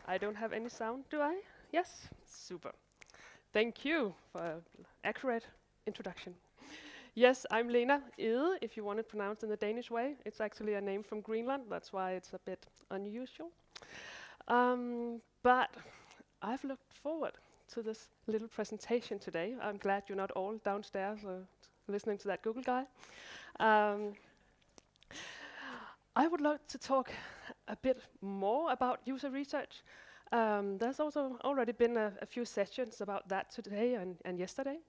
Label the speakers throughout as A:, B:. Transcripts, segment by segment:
A: I don't have any sound, do I? Yes? Super. Thank you for an accurate introduction. Yes, I'm Lena Egede, if you want it pronounced in the Danish way. It's actually a name from Greenland, that's why it's a bit unusual. But I've looked forward to this little presentation today. I'm glad you're not all downstairs listening to that Google guy. I would like to talk a bit more about user research. There's also already been a few sessions about that today and yesterday.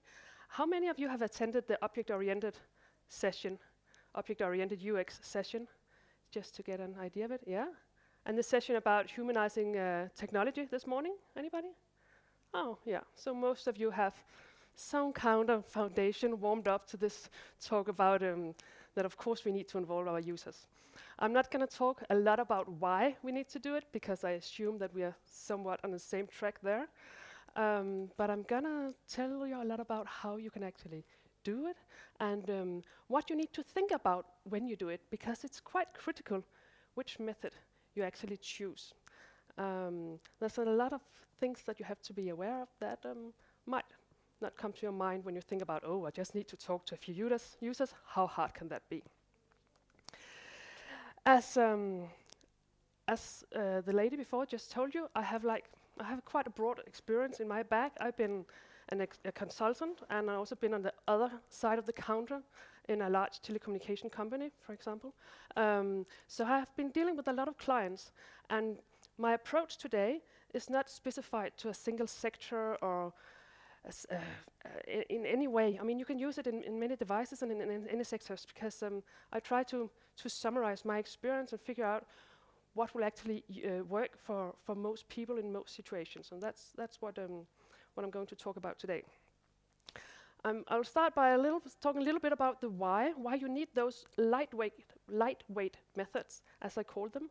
A: How many of you have attended the object-oriented session, object-oriented UX session, just to get an idea of it? Yeah? And the session about humanizing technology this morning? Anybody? Oh, yeah. So most of you have some kind of foundation warmed up to this talk about that of course we need to involve our users. I'm not going to talk a lot about why we need to do it, because I assume that we are somewhat on the same track there. But I'm going to tell you a lot about how you can actually do it and what you need to think about when you do it, because it's quite critical which method you actually choose. There's a lot of things that you have to be aware of that might not come to your mind when you think about, oh, I just need to talk to a few users. How hard can that be? As the lady before just told you, I have quite a broad experience in my bag. I've been a consultant, and I've also been on the other side of the counter in a large telecommunication company, for example. So I have been dealing with a lot of clients, and my approach today is not specified to a single sector or in any way. I mean, you can use it in many devices and in any sectors, because I try to summarize my experience and figure out what will actually work for most people in most situations, and that's what I'm going to talk about today. I'll start by talking a little bit about the why you need those lightweight methods, as I call them,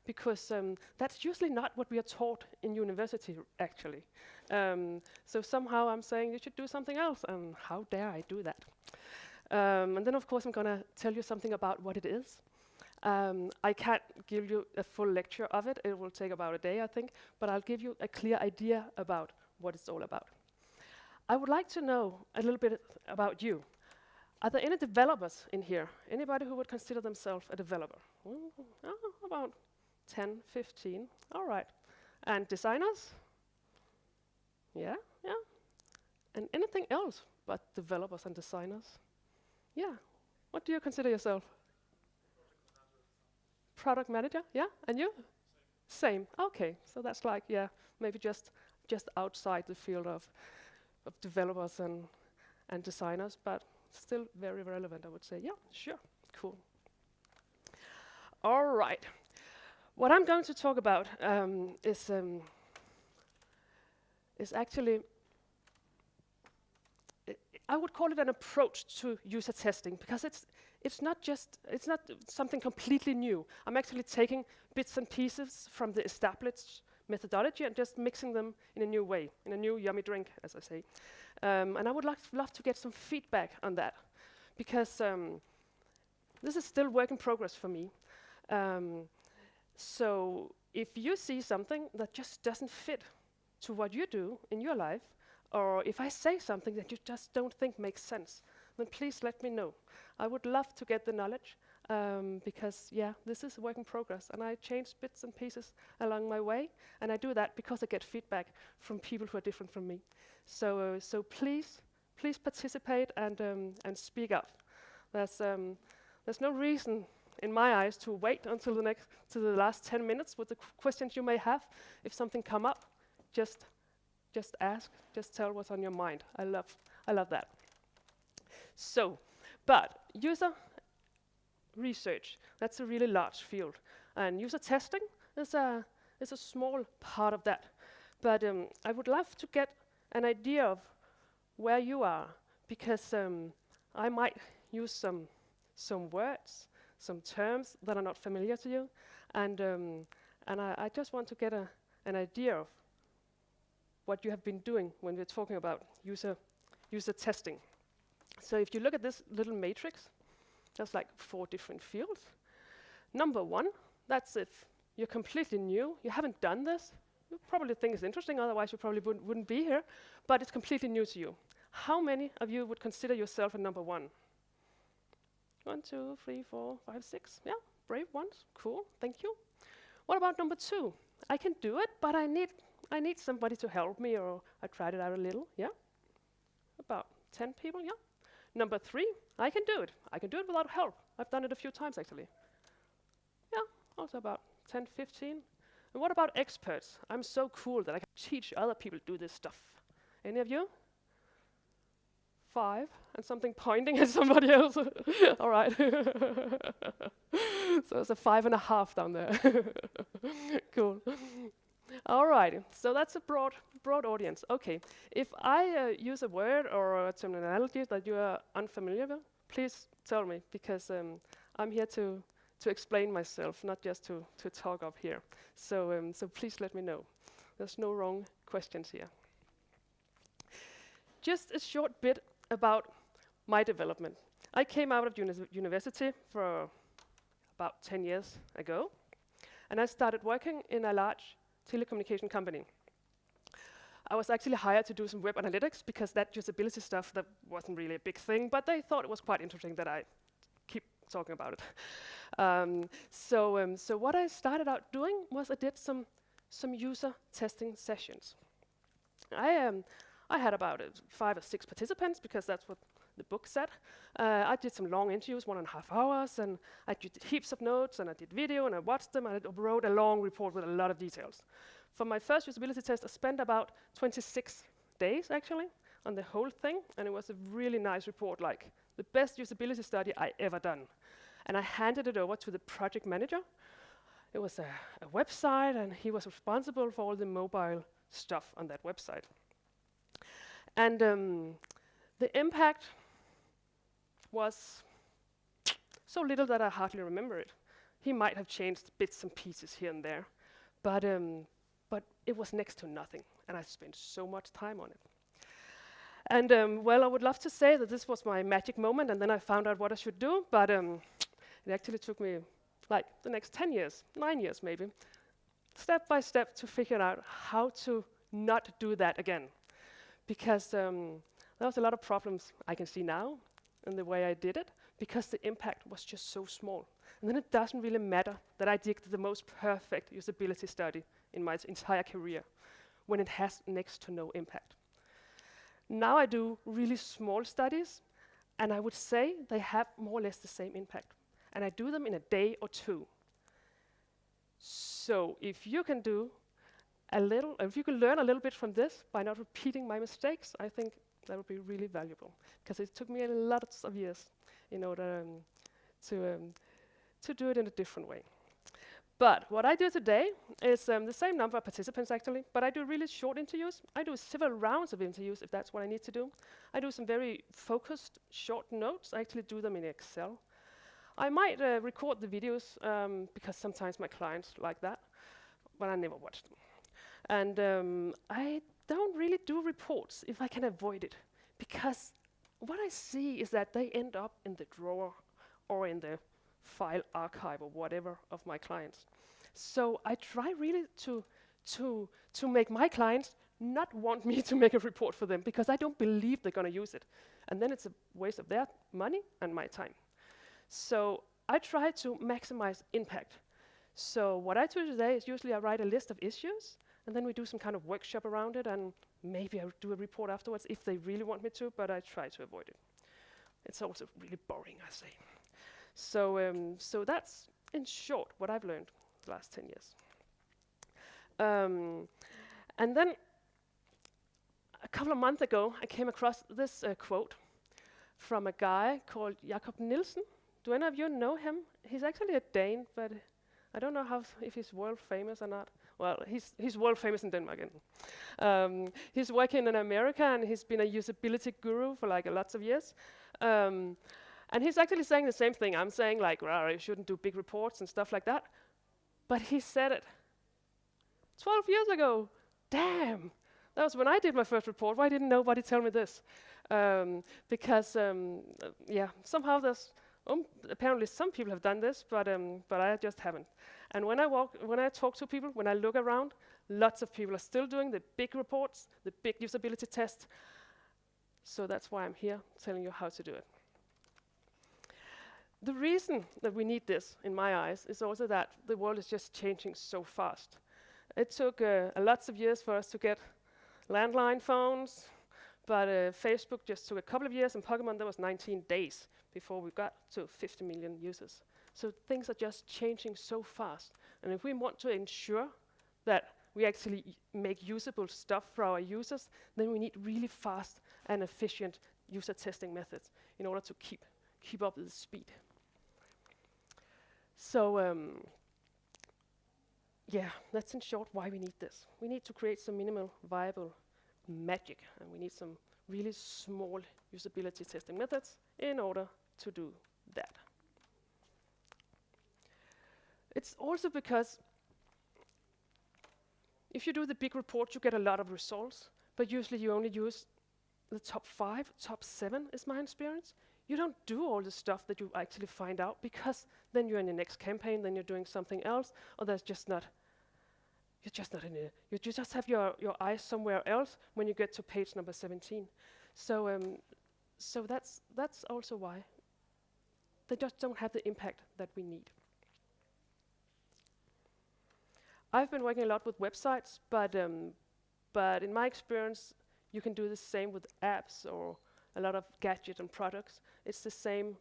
A: because that's usually not what we are taught in university, actually. So somehow I'm saying you should do something else, and how dare I do that? And then, of course, I'm going to tell you something about what it is. I can't give you a full lecture of it. It will take about a day, I think, but I'll give you a clear idea about what it's all about. I would like to know a little bit about you. Are there any developers in here? Anybody who would consider themselves a developer? About 10, 15. All right. And designers? Yeah. And anything else but developers and designers? Yeah. What do you consider yourself? Product manager? Yeah. And you? Same. Okay. So that's like, yeah, maybe just outside the field of developers and designers, but still very relevant, I would say. Yeah, sure, cool. All right. What I'm going to talk about is actually, I would call it an approach to user testing, because it's not something completely new. I'm actually taking bits and pieces from the established methodology and just mixing them in a new way, in a new yummy drink, as I say. And I would love to get some feedback on that, because this is still work in progress for me. So if you see something that just doesn't fit to what you do in your life, or if I say something that you just don't think makes sense, then please let me know. I would love to get the knowledge, because, yeah, this is a work in progress, and I change bits and pieces along my way, and I do that because I get feedback from people who are different from me. So please participate and speak up. There's no reason, in my eyes, to wait until the last 10 minutes with the questions you may have. If something come up, just ask, just tell what's on your mind. I love that. So, but user research, that's a really large field, and user testing is a small part of that. But I would love to get an idea of where you are, because I might use some words, some terms that are not familiar to you, and I just want to get an idea of what you have been doing when we're talking about user testing. So if you look at this little matrix, there's like 4 different fields. Number 1, that's if you're completely new, you haven't done this, you probably think it's interesting, otherwise you probably wouldn't be here, but it's completely new to you. How many of you would consider yourself a number 1? 1, 2, 3, 4, 5, 6. Yeah, brave ones. Cool, thank you. What about number 2? I can do it, but I need somebody to help me, or I tried it out a little. Yeah, about 10 people. Yeah. Number 3, I can do it. I can do it without help. I've done it a few times actually. Yeah, also about 10, 15. And what about experts? I'm so cool that I can teach other people to do this stuff. Any of you? 5, and something pointing at somebody else. All right. So it's a 5.5 down there. Cool. All right. So that's a broad audience. Okay. If I use a word or a terminology that you are unfamiliar with, please tell me, because I'm here to explain myself, not just to talk up here. So please let me know. There's no wrong questions here. Just a short bit about my development. I came out of university for about 10 years ago, and I started working in a large telecommunication company. I was actually hired to do some web analytics, because that usability stuff, that wasn't really a big thing, but they thought it was quite interesting that I keep talking about it. So what I started out doing was I did some user testing sessions. I had about 5 or 6 participants, because that's what the book said. I did some long interviews, 1.5 hours, and I did heaps of notes, and I did video, and I watched them, and I wrote a long report with a lot of details. For my first usability test, I spent about 26 days, actually, on the whole thing, and it was a really nice report, like the best usability study I ever done. And I handed it over to the project manager. It was a website, and he was responsible for all the mobile stuff on that website. And the impact was so little that I hardly remember it. He might have changed bits and pieces here and there, but it was next to nothing, and I spent so much time on it. And well, I would love to say that this was my magic moment, and then I found out what I should do, but it actually took me like the next 10 years, 9 years maybe, step by step, to figure out how to not do that again. Because there was a lot of problems I can see now in the way I did it, because the impact was just so small. And then it doesn't really matter that I did the most perfect usability study in my entire career, when it has next to no impact. Now I do really small studies, and I would say they have more or less the same impact. And I do them in a day or 2. So if you can do if you can learn a little bit from this by not repeating my mistakes, I think that would be really valuable, because it took me a lot of years in order to do it in a different way. But what I do today is the same number of participants actually, but I do really short interviews. I do several rounds of interviews if that's what I need to do. I do some very focused short notes. I actually do them in Excel. I might record the videos because sometimes my clients like that, but I never watch them. And I don't really do reports if I can avoid it, because what I see is that they end up in the drawer or in the file archive or whatever of my clients. So I try really to make my clients not want me to make a report for them, because I don't believe they're going to use it. And then it's a waste of their money and my time. So I try to maximize impact. So what I do today is usually I write a list of issues, and then we do some kind of workshop around it, and maybe I'll do a report afterwards if they really want me to, but I try to avoid it. It's also really boring, I say. So that's, in short, what I've learned the last 10 years. And then a couple of months ago, I came across this quote from a guy called Jakob Nielsen. Do any of you know him? He's actually a Dane, but I don't know if he's world famous or not. Well, he's world famous in Denmark. He's working in America, and he's been a usability guru for like lots of years. And he's actually saying the same thing. I'm saying like, well, you shouldn't do big reports and stuff like that. But he said it 12 years ago. Damn, that was when I did my first report. Why didn't nobody tell me this? Because yeah, somehow there's Apparently some people have done this, but I just haven't. And when I talk to people, when I look around, lots of people are still doing the big reports, the big usability tests. So that's why I'm here telling you how to do it. The reason that we need this, in my eyes, is also that the world is just changing so fast. It took lots of years for us to get landline phones, but Facebook just took a couple of years, and Pokemon, that was 19 days before we got to 50 million users. So things are just changing so fast. And if we want to ensure that we actually make usable stuff for our users, then we need really fast and efficient user testing methods in order to keep up with the speed. So yeah, that's in short why we need this. We need to create some minimal viable magic, and we need some really small usability testing methods in order to do that. It's also because if you do the big report, you get a lot of results, but usually you only use the top 5, top 7 is my experience. You don't do all the stuff that you actually find out, because then you're in the next campaign, then you're doing something else, or you're just not in it. You just have your eyes somewhere else when you get to page number 17. So that's also why they just don't have the impact that we need. I've been working a lot with websites, but in my experience, you can do the same with apps or a lot of gadgets and products. It's the same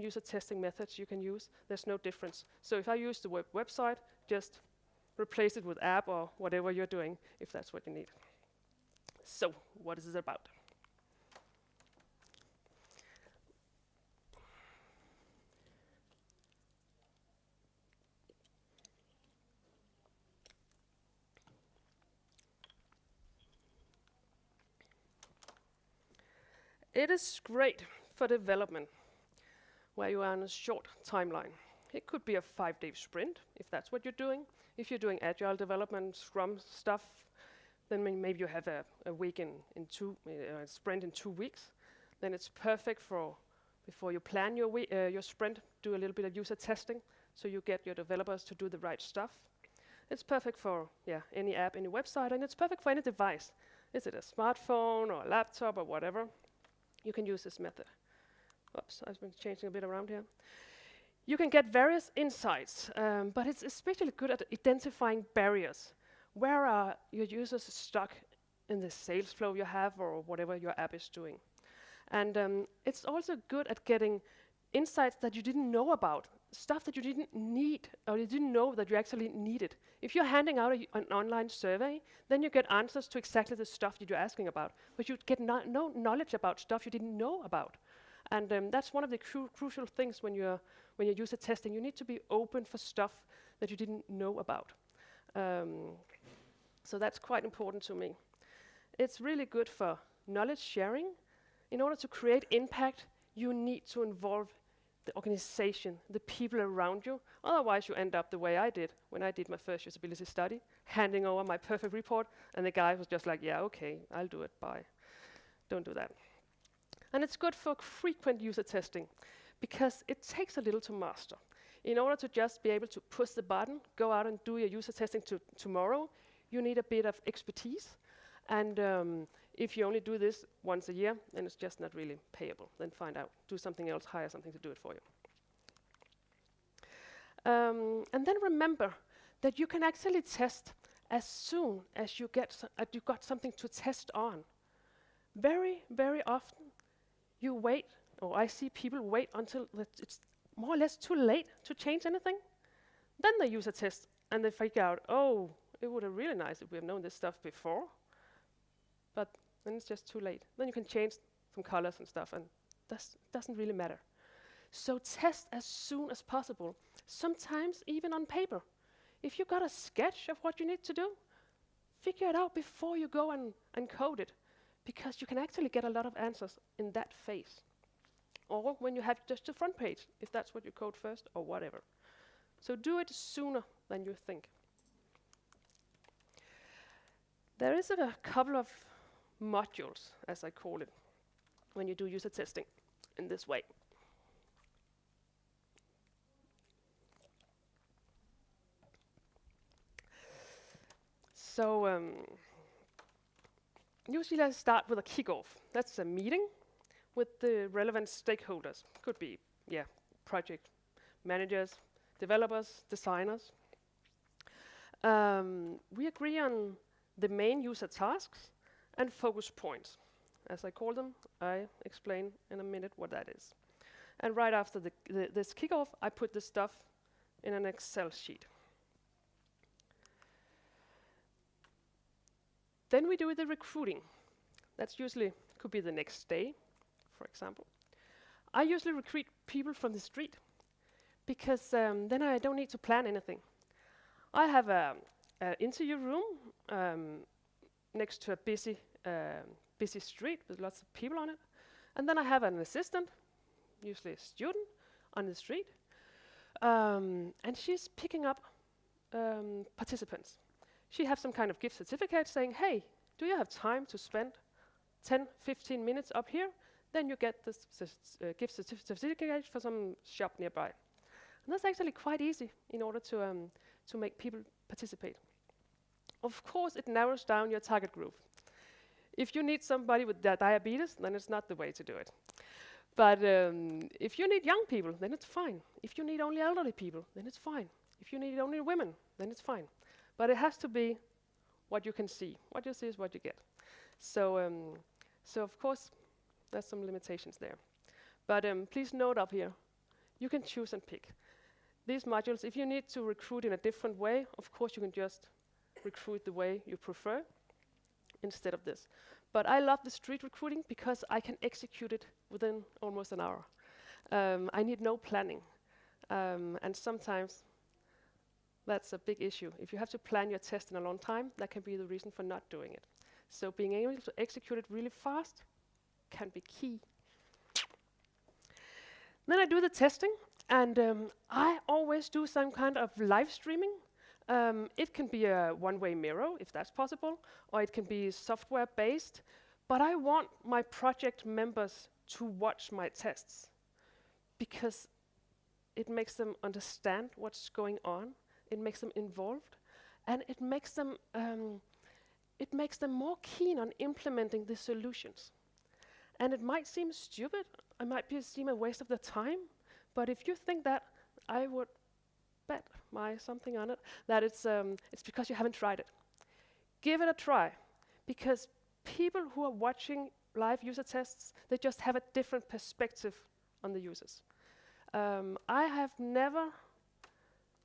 A: user testing methods you can use. There's no difference. So if I use the website, just replace it with app or whatever you're doing, if that's what you need. So what is it about? It is great for development, where you are on a short timeline. It could be a 5-day sprint, if that's what you're doing. If you're doing agile development, Scrum stuff, then maybe you have a week a sprint in 2 weeks. Then it's perfect for, before you plan your sprint, do a little bit of user testing, so you get your developers to do the right stuff. It's perfect for any app, any website, and it's perfect for any device. Is it a smartphone or a laptop or whatever? You can use this method. Oops, I've been changing a bit around here. You can get various insights, but it's especially good at identifying barriers. Where are your users stuck in the sales flow you have or whatever your app is doing? And it's also good at getting insights that you didn't know about, stuff that you didn't need or you didn't know that you actually needed. If you're handing out an online survey, then you get answers to exactly the stuff that you're asking about, but you get no knowledge about stuff you didn't know about. And that's one of the crucial things when you're user testing. You need to be open for stuff that you didn't know about. So that's quite important to me. It's really good for knowledge sharing. In order to create impact, you need to involve the organization, the people around you. Otherwise, you end up the way I did when I did my first usability study, handing over my perfect report, and the guy was just like, yeah, okay, I'll do it, bye. Don't do that. And it's good for frequent user testing, because it takes a little to master. In order to just be able to push the button, go out and do your user testing tomorrow, you need a bit of expertise. And if you only do this once a year, then it's just not really payable. Then find out, do something else, hire something to do it for you. And then remember that you can actually test as soon as you got something to test on. Very, very often, you wait, or I see people wait until it's more or less too late to change anything. Then they use a test, and they figure out, oh, it would have really nice if we have known this stuff before. But then it's just too late. Then you can change some colors and stuff, and that doesn't really matter. So test as soon as possible, sometimes even on paper. If you got a sketch of what you need to do, figure it out before you go and code it, because you can actually get a lot of answers in that phase. Or when you have just the front page, if that's what you code first, or whatever. So do it sooner than you think. There is a couple of modules, as I call it, when you do user testing in this way. So usually I start with a kickoff. That's a meeting with the relevant stakeholders. Could be, yeah, project managers, developers, designers. We agree on the main user tasks and focus points. As I call them, I explain in a minute what that is. And right after this kickoff, I put this stuff in an Excel sheet. Then we do the recruiting. That's usually, could be the next day, for example. I usually recruit people from the street because then I don't need to plan anything. I have an interview room next to a busy street with lots of people on it. And then I have an assistant, usually a student, on the street. And she's picking up participants. She has some kind of gift certificate saying, hey, do you have time to spend 10, 15 minutes up here? Then you get this gift certificate for some shop nearby. And that's actually quite easy in order to make people participate. Of course, it narrows down your target group. If you need somebody with diabetes, then it's not the way to do it. But if you need young people, then it's fine. If you need only elderly people, then it's fine. If you need only women, then it's fine. But it has to be what you can see. What you see is what you get. So, so of course, there's some limitations there. But please note up here, you can choose and pick. These modules, if you need to recruit in a different way, of course you can just recruit the way you prefer instead of this. But I love the street recruiting because I can execute it within almost an hour. I need no planning. And sometimes that's a big issue. If you have to plan your test in a long time, that can be the reason for not doing it. So being able to execute it really fast can be key. Then I do the testing, and I always do some kind of live streaming. It can be a one-way mirror, if that's possible, or it can be software-based. But I want my project members to watch my tests because it makes them understand what's going on. It makes them involved, and it makes them more keen on implementing the solutions. And it might seem stupid, it might seem a waste of their time, but if you think that, I would bet something on it that it's because you haven't tried it. Give it a try, because people who are watching live user tests, they just have a different perspective on the users. I have never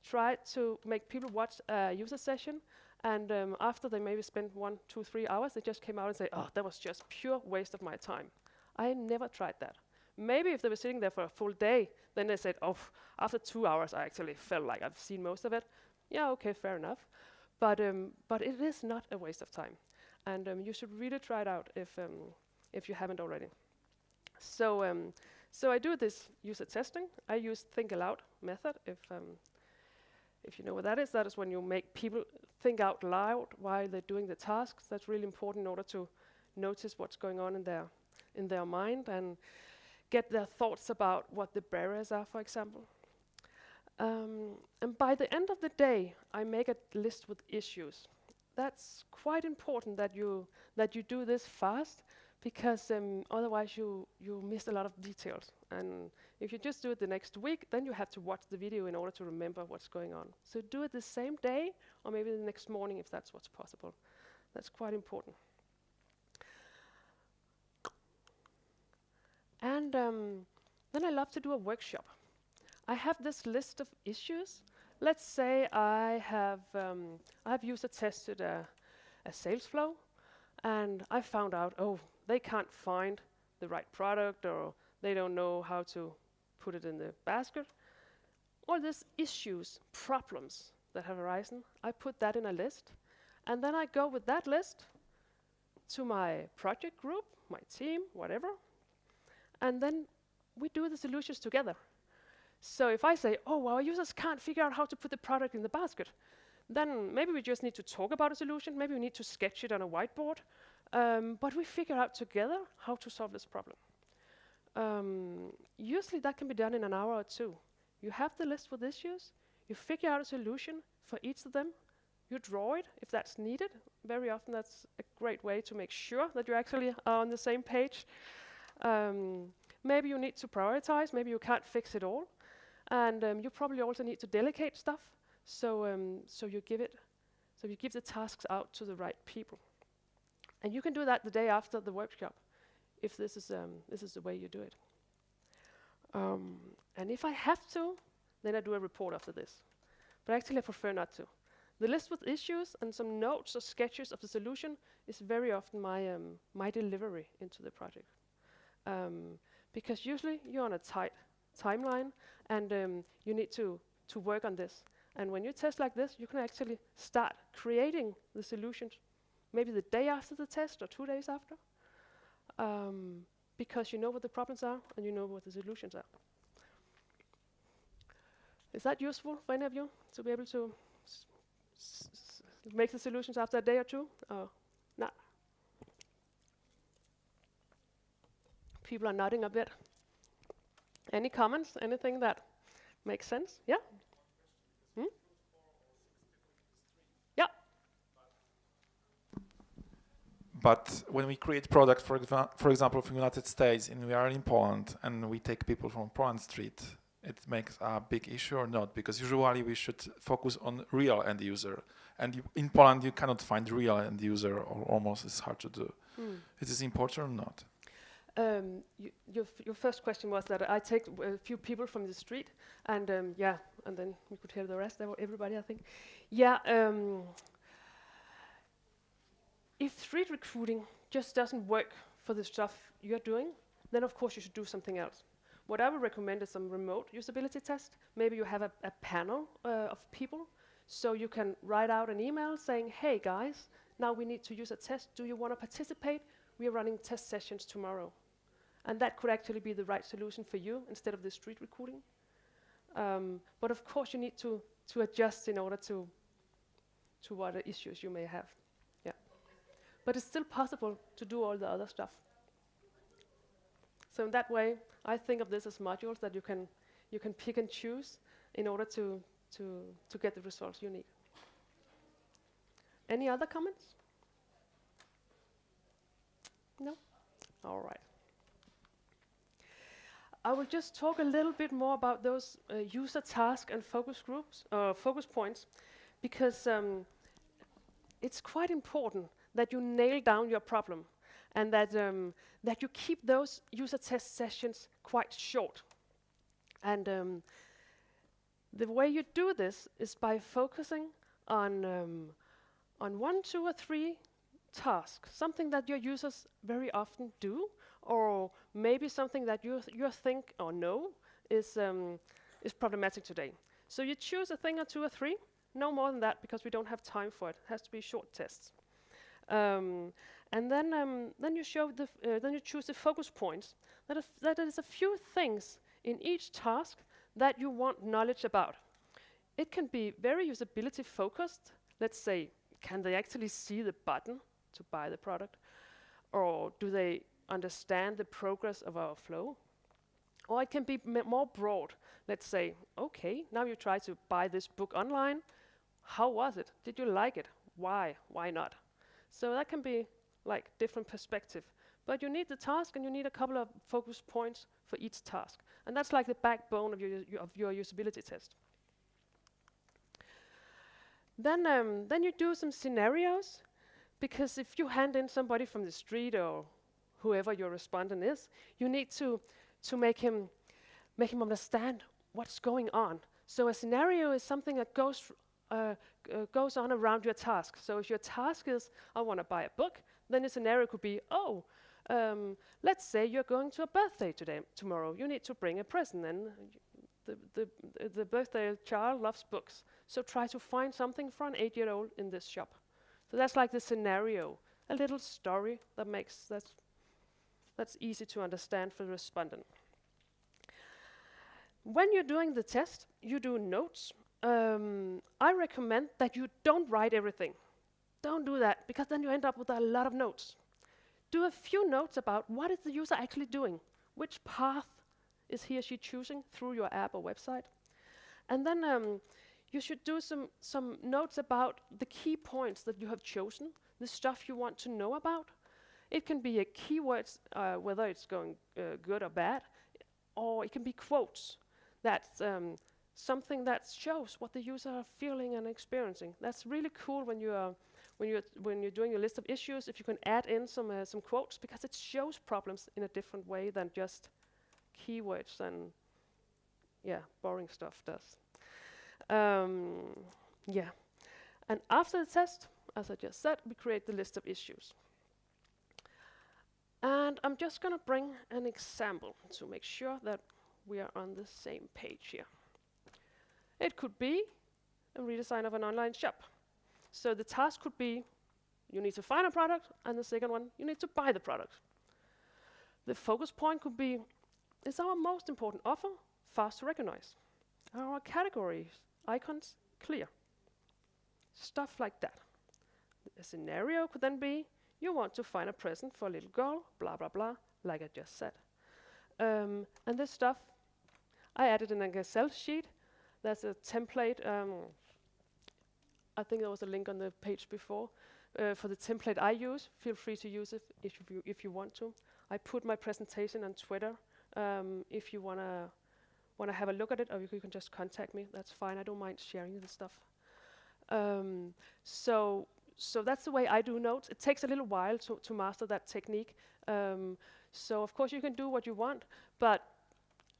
A: tried to make people watch a user session, and after they maybe spent 1, 2, 3 hours, they just came out and say, oh, that was just pure waste of my time. I never tried that. Maybe if they were sitting there for a full day, then they said, oh, after 2 hours, I actually felt like I've seen most of it. Yeah, okay, fair enough. But it is not a waste of time. And you should really try it out if you haven't already. So, so I do this user testing. I use think-aloud method. If you know what that is when you make people think out loud while they're doing the tasks. That's really important in order to notice what's going on in their mind and get their thoughts about what the barriers are, for example. And by the end of the day, I make a list with issues. That's quite important that you do this fast, because otherwise you miss a lot of details. And if you just do it the next week, then you have to watch the video in order to remember what's going on. So do it the same day, or maybe the next morning if that's what's possible. That's quite important. And then I love to do a workshop. I have this list of issues. Let's say I have user tested a sales flow, and I found out, oh, they can't find the right product, or they don't know how to put it in the basket. All these issues, problems that have arisen, I put that in a list, and then I go with that list to my project group, my team, whatever, and then we do the solutions together. So if I say, oh, our users can't figure out how to put the product in the basket, then maybe we just need to talk about a solution, maybe we need to sketch it on a whiteboard, but we figure out together how to solve this problem. Usually that can be done in an hour or two. You have the list with issues, you figure out a solution for each of them, You draw it if that's needed. Very often that's a great way to make sure that you actually are on the same page. Maybe you need to prioritize, maybe you can't fix it all. And you probably also need to delegate stuff. So you give the tasks out to the right people. And you can do that the day after the workshop, if this is the way you do it. And if I have to, then I do a report after this. But actually I prefer not to. The list with issues and some notes or sketches of the solution is very often my delivery into the project. Because usually you're on a tight timeline and you need to work on this. And when you test like this, you can actually start creating the solutions maybe the day after the test or 2 days after, because you know what the problems are and you know what the solutions are. Is that useful for any of you to be able to make the solutions after a day or two, or not? People are nodding a bit. Any comments? Anything that makes sense? Yeah? Yeah.
B: But when we create products, for example, from the United States, and we are in Poland, and we take people from Poland Street, it makes a big issue or not? Because usually we should focus on real end user. And in Poland, you cannot find real end user, or almost it's hard to do. Is this important or not?
A: Your first question was that I take a few people from the street, and and then you could hear the rest, everybody, I think. Yeah, if street recruiting just doesn't work for the stuff you're doing, then of course you should do something else. What I would recommend is some remote usability test. Maybe you have a panel of people, so you can write out an email saying, hey guys, now we need to use a test. Do you want to participate? We are running test sessions tomorrow. And that could actually be the right solution for you instead of the street recruiting. But of course you need to adjust in order to what issues you may have. Yeah. But it's still possible to do all the other stuff. So in that way, I think of this as modules that you can pick and choose in order to get the results you need. Any other comments? No? All right. I will just talk a little bit more about those user task and focus groups, focus points, because it's quite important that you nail down your problem and that you keep those user test sessions quite short. And the way you do this is by focusing on 1, 2, or 3 tasks, something that your users very often do, or maybe something that you think or know is problematic today. So you choose a thing or 2 or 3, no more than that, because we don't have time for it. It has to be short tests. And then you choose the focus points. That is a few things in each task that you want knowledge about. It can be very usability focused. Let's say, can they actually see the button to buy the product? Or do they understand the progress of our flow? Or it can be more broad. Let's say, okay, now you try to buy this book online. How was it? Did you like it? Why? Why not? So that can be like different perspective. But you need the task and you need a couple of focus points for each task. And that's like the backbone of your usability test. Then you do some scenarios, because if you hand in somebody from the street or whoever your respondent is, you need to make him understand what's going on. So a scenario is something that goes on around your task. So if your task is, I want to buy a book, then the scenario could be, let's say you're going to a birthday tomorrow. You need to bring a present, and the birthday child loves books. So try to find something for an 8-year-old in this shop. So that's like the scenario, a little story that's easy to understand for the respondent. When you're doing the test, you do notes. I recommend that you don't write everything. Don't do that, because then you end up with a lot of notes. Do a few notes about what is the user actually doing, which path is he or she choosing through your app or website. And then You should do some notes about the key points that you have chosen, the stuff you want to know about. It can be a keywords, whether it's going good or bad, or it can be quotes. That's something that shows what the user are feeling and experiencing. That's really cool when you're doing a list of issues. If you can add in some quotes, because it shows problems in a different way than just keywords and boring stuff does. Yeah, and after the test, as I just said, we create the list of issues. And I'm just going to bring an example to make sure that we are on the same page here. It could be a redesign of an online shop. So the task could be, you need to find a product, and the second one, you need to buy the product. The focus point could be, is our most important offer fast to recognize? Are our categories, icons clear? Stuff like that. A scenario could then be, you want to find a present for a little girl, blah, blah, blah, like I just said. And this stuff, I added in an Excel sheet. There's a template, I think there was a link on the page before, for the template I use. Feel free to use it if you want to. I put my presentation on Twitter. If you wanna have a look at it, or you can just contact me. That's fine. I don't mind sharing the stuff. So that's the way I do notes. It takes a little while to master that technique. So of course you can do what you want, but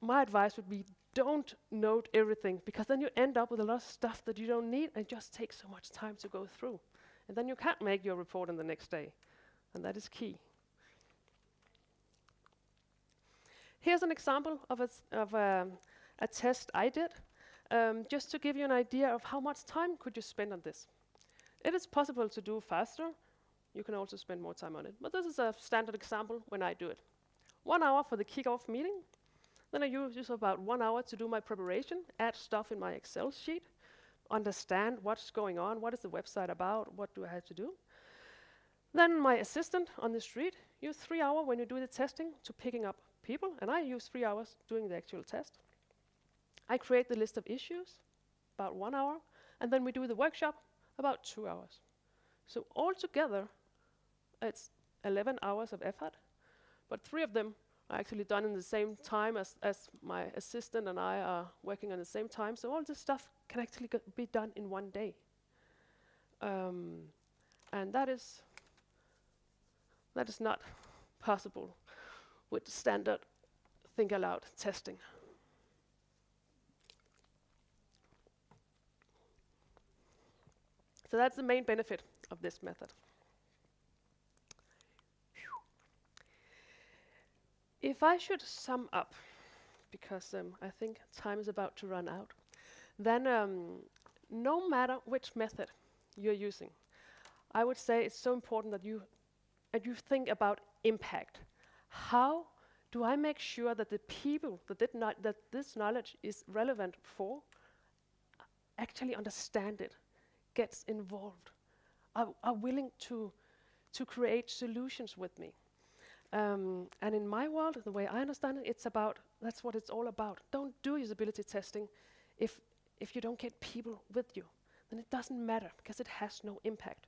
A: my advice would be don't note everything, because then you end up with a lot of stuff that you don't need and it just takes so much time to go through. And then you can't make your report on the next day. And that is key. Here's an example of a test I did, just to give you an idea of how much time could you spend on this. It is possible to do faster. You can also spend more time on it. But this is a standard example when I do it. 1 hour for the kickoff meeting. Then I use about 1 hour to do my preparation, add stuff in my Excel sheet, understand what's going on, what is the website about, what do I have to do. Then my assistant on the street use 3 hours when you do the testing to picking up people, and I use 3 hours doing the actual test. I create the list of issues, about 1 hour, and then we do the workshop, about 2 hours. So altogether, it's 11 hours of effort, but 3 of them are actually done in the same time as my assistant and I are working on the same time. So all this stuff can actually be done in 1 day. And that is not possible with standard think-aloud testing. So that's the main benefit of this method. If I should sum up, because I think time is about to run out, then no matter which method you're using, I would say it's so important that you think about impact. How do I make sure that the people that this knowledge is relevant for actually understand it, gets involved, are willing to create solutions with me? And in my world, the way I understand it, that's what it's all about. Don't do usability testing if you don't get people with you. Then it doesn't matter, because it has no impact.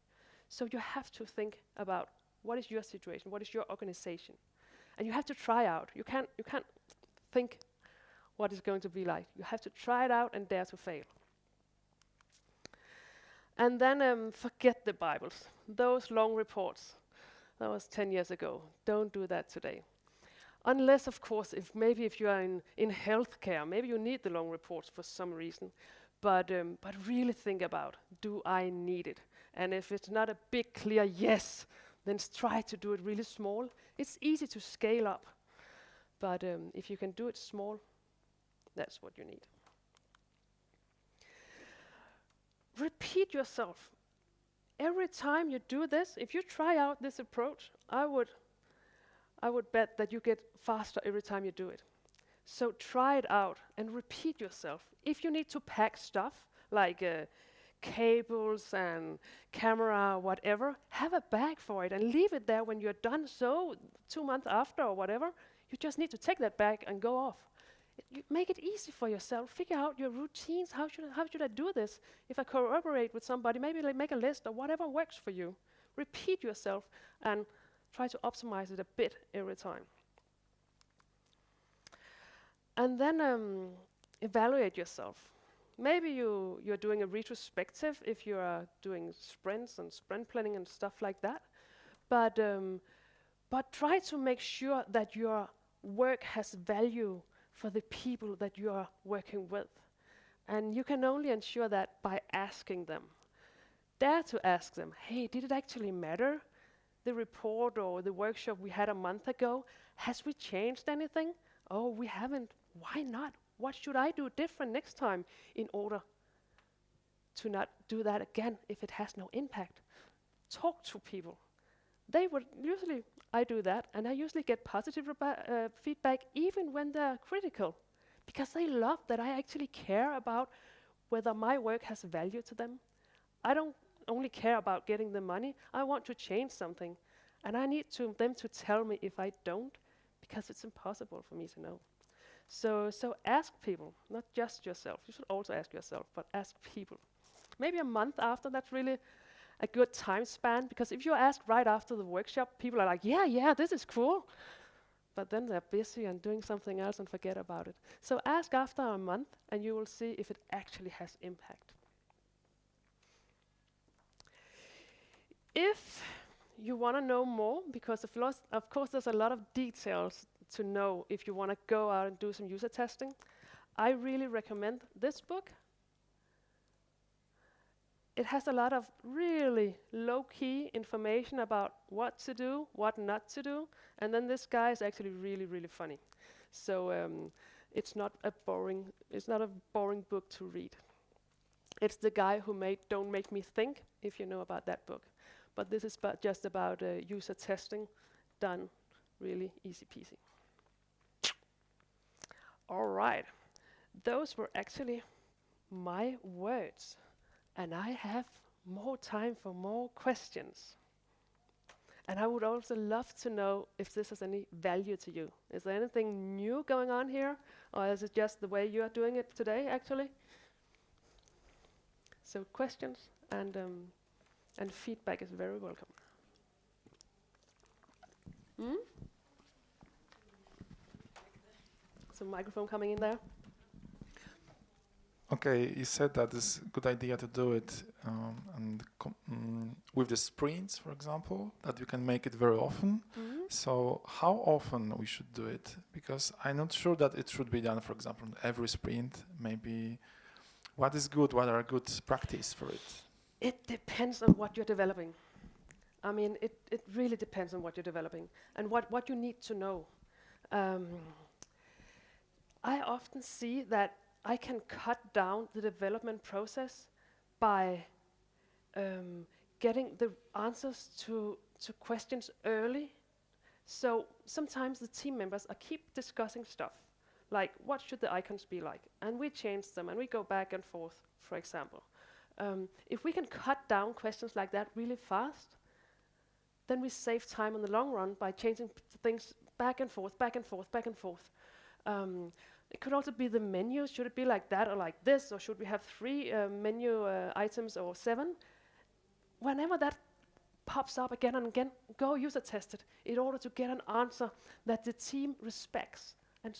A: So you have to think about what is your situation, what is your organization, and you have to try out. You can't think what it's going to be like. You have to try it out and dare to fail. And then forget the Bibles, those long reports. That was 10 years ago. Don't do that today. Unless, of course, if you are in healthcare, maybe you need the long reports for some reason. But really think about, do I need it? And if it's not a big, clear yes, then try to do it really small. It's easy to scale up. But if you can do it small, that's what you need. Repeat yourself. Every time you do this, if you try out this approach, I would bet that you get faster every time you do it. So try it out and repeat yourself. If you need to pack stuff like cables and camera, whatever, have a bag for it and leave it there when you're done. So 2 months after or whatever, you just need to take that bag and go off. You make it easy for yourself. Figure out your routines. How should I do this? If I collaborate with somebody, maybe like make a list or whatever works for you. Repeat yourself and try to optimize it a bit every time. And then evaluate yourself. Maybe you're doing a retrospective if you are doing sprints and sprint planning and stuff like that. But try to make sure that your work has value for the people that you are working with. And you can only ensure that by asking them. Dare to ask them, hey, did it actually matter? The report or the workshop we had a month ago, has we changed anything? Oh, we haven't. Why not? What should I do different next time in order to not do that again if it has no impact? Talk to people. They would usually, I do that, and I usually get positive feedback even when they're critical, because they love that I actually care about whether my work has value to them. I don't only care about getting the money, I want to change something, and I need them to tell me if I don't, because it's impossible for me to know. So ask people, not just yourself. You should also ask yourself, but ask people. Maybe a month after, that's really a good time span, because if you ask right after the workshop, people are like, yeah, this is cool. But then they're busy and doing something else and forget about it. So ask after a month, and you will see if it actually has impact. If you want to know more, because of course there's a lot of details to know if you want to go out and do some user testing, I really recommend this book. It has a lot of really low-key information about what to do, what not to do, and then this guy is actually really, really funny. So it's not a boring book to read. It's the guy who made Don't Make Me Think, if you know about that book. But this is just about user testing done really easy peasy. All right, those were actually my words. And I have more time for more questions. And I would also love to know if this has any value to you. Is there anything new going on here? Or is it just the way you are doing it today, actually? So questions and feedback is very welcome. So microphone coming in there.
B: Okay, you said that it's a good idea to do it with the sprints, for example, that you can make it very often. So how often we should do it? Because I'm not sure that it should be done, for example, in every sprint. Maybe what is good, what are good practice for it?
A: It depends on what you're developing. I mean, it really depends on what you're developing and what you need to know. I often see that I can cut down the development process by getting the answers to questions early. So sometimes the team members keep discussing stuff, like what should the icons be like? And we change them and we go back and forth, for example. If we can cut down questions like that really fast, then we save time in the long run by changing things back and forth, back and forth, back and forth. It could also be the menu. Should it be like that or like this? Or should we have 3 menu items or 7? Whenever that pops up again and again, go user test it in order to get an answer that the team respects. And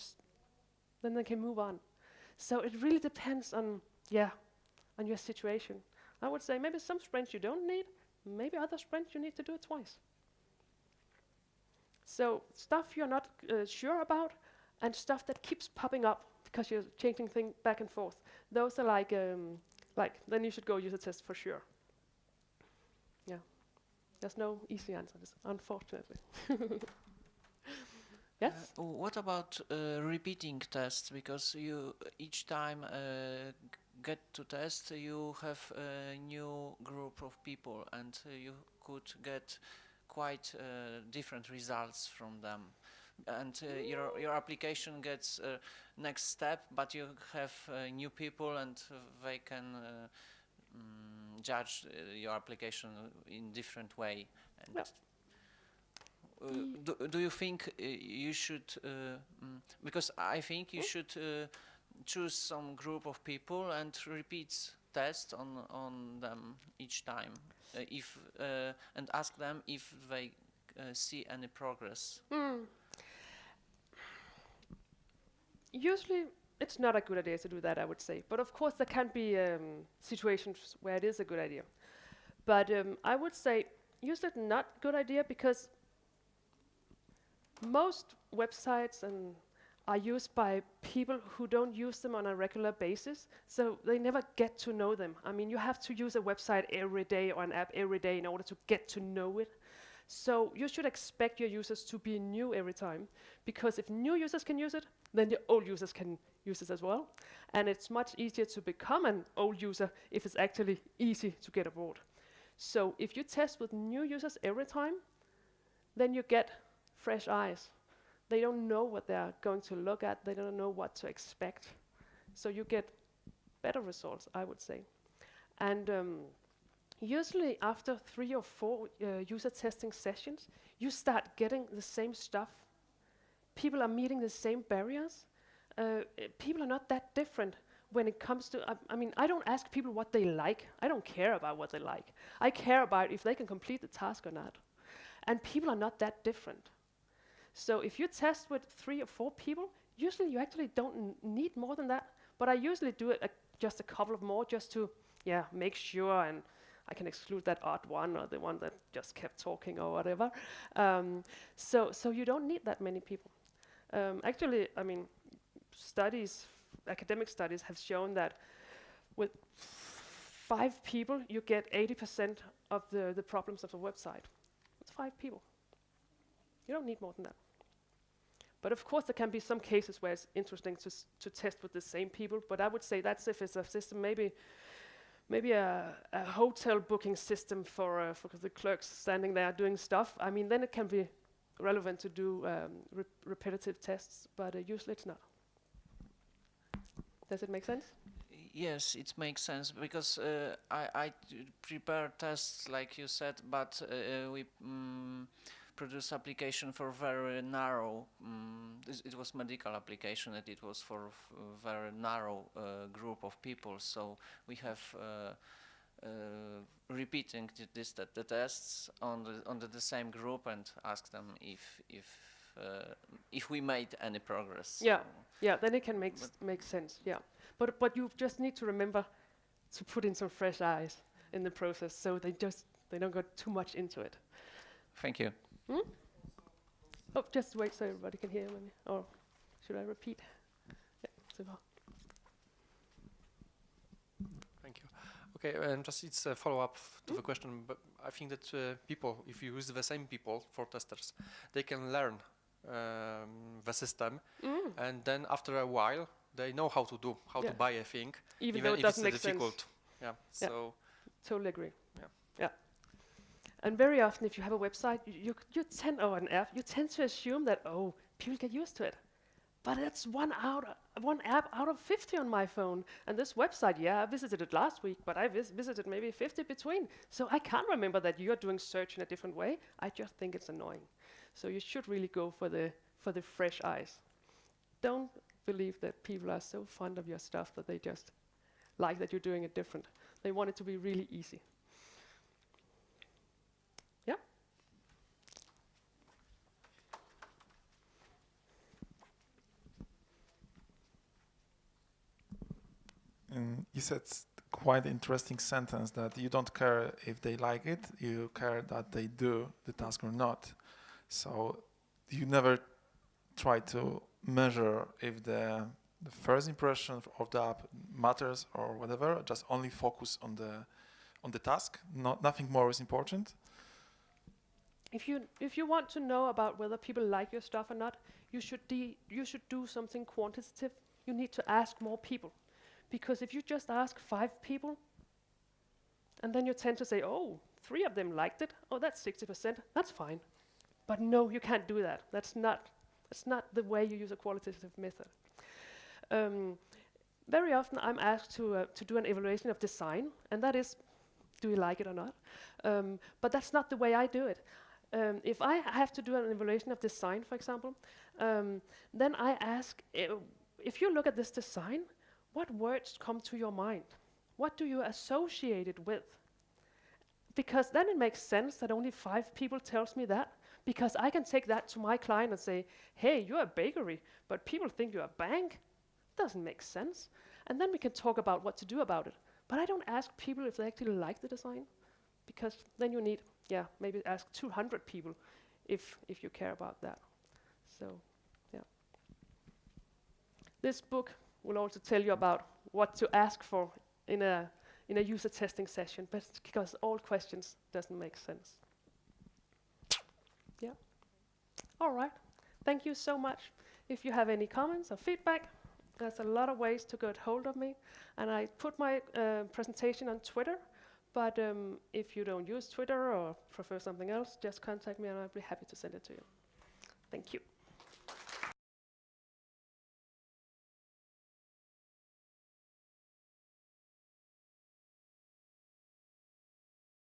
A: then they can move on. So it really depends on your situation. I would say maybe some sprints you don't need. Maybe other sprints you need to do it twice. So stuff you're not sure about, and stuff that keeps popping up because you're changing things back and forth. Those are like then you should go user test for sure. Yeah, there's no easy answers, unfortunately. Yes?
C: What about repeating tests? Because you each time get to test, you have a new group of people, and you could get quite different results from them. And your application gets next step, but you have new people, and they can judge your application in different way. And do you think you should, because I think you should choose some group of people and repeat tests on them each time, and ask them if they see any progress.
A: Usually, it's not a good idea to do that, I would say. But of course, there can be situations where it is a good idea. But I would say usually it's not a good idea because most websites are used by people who don't use them on a regular basis, so they never get to know them. I mean, you have to use a website every day or an app every day in order to get to know it. So you should expect your users to be new every time, because if new users can use it, then the old users can use it as well. And it's much easier to become an old user if it's actually easy to get aboard. So if you test with new users every time, then you get fresh eyes. They don't know what they're going to look at. They don't know what to expect. So you get better results, I would say. And usually after 3 or 4 user testing sessions, you start getting the same stuff. People are meeting the same barriers. People are not that different when it comes to, I mean, I don't ask people what they like. I don't care about what they like. I care about if they can complete the task or not. And people are not that different. So if you test with 3 or 4 people, usually you actually don't need more than that. But I usually do it just a couple of more just to, make sure, and I can exclude that odd one or the one that just kept talking or whatever. So you don't need that many people. Actually, I mean, academic studies have shown that with 5 people, you get 80% of the problems of a website. It's 5 people. You don't need more than that. But of course, there can be some cases where it's interesting to test with the same people. But I would say that's if it's a system, maybe a hotel booking system for the clerks standing there doing stuff. I mean, then it can be relevant to do repetitive tests, but usually it's not. Does it make sense?
C: Yes, it makes sense because I prepare tests like you said, but we produce application for very narrow. It was medical application, and it was for very narrow group of people. So we have repeating the tests on the same group and ask them if we made any progress.
A: Yeah, then it can make sense. Yeah, but you just need to remember to put in some fresh eyes in the process, so they don't go too much into it.
C: Thank you.
A: Oh, just wait so everybody can hear me. Or should I repeat? Yeah, super.
D: Thank you. Okay, just it's a follow-up to the question, but I think that people, if you use the same people for testers, they can learn the system, and then after a while, they know how to buy a thing,
A: even though it
D: if
A: doesn't
D: it's
A: make
D: difficult.
A: sense.
D: Yeah. So.
A: Totally agree.
D: Yeah.
A: And very often, if you have a website, you tend, or an app, you tend to assume that people get used to it. But it's one app out of 50 on my phone. And this website, I visited it last week, but I visited maybe 50 between. So I can't remember that you're doing search in a different way. I just think it's annoying. So you should really go for the fresh eyes. Don't believe that people are so fond of your stuff that they just like that you're doing it different. They want it to be really easy. Yeah?
B: You said quite interesting sentence that you don't care if they like it, you care that they do the task or not. So you never try to measure if the first impression of the app matters or whatever, just only focus on the task, nothing more is important.
A: If you want to know about whether people like your stuff or not, you should do something quantitative. You need to ask more people. Because if you just ask 5 people, and then you tend to say, 3 of them liked it, that's 60%, that's fine. But no, you can't do that. That's not the way you use a qualitative method. Very often I'm asked to do an evaluation of design, and that is, do you like it or not? But that's not the way I do it. If I have to do an evaluation of design, for example, then I ask, if you look at this design, what words come to your mind? What do you associate it with? Because then it makes sense that only 5 people tells me that, because I can take that to my client and say, hey, you're a bakery, but people think you're a bank. Doesn't make sense. And then we can talk about what to do about it. But I don't ask people if they actually like the design, because then you need, maybe ask 200 people if you care about that. So, yeah. This book will also tell you about what to ask for in a user testing session, but because all questions doesn't make sense. Yeah. All right. Thank you so much. If you have any comments or feedback, there's a lot of ways to get hold of me. And I put my presentation on Twitter, but if you don't use Twitter or prefer something else, just contact me and I'll be happy to send it to you. Thank you.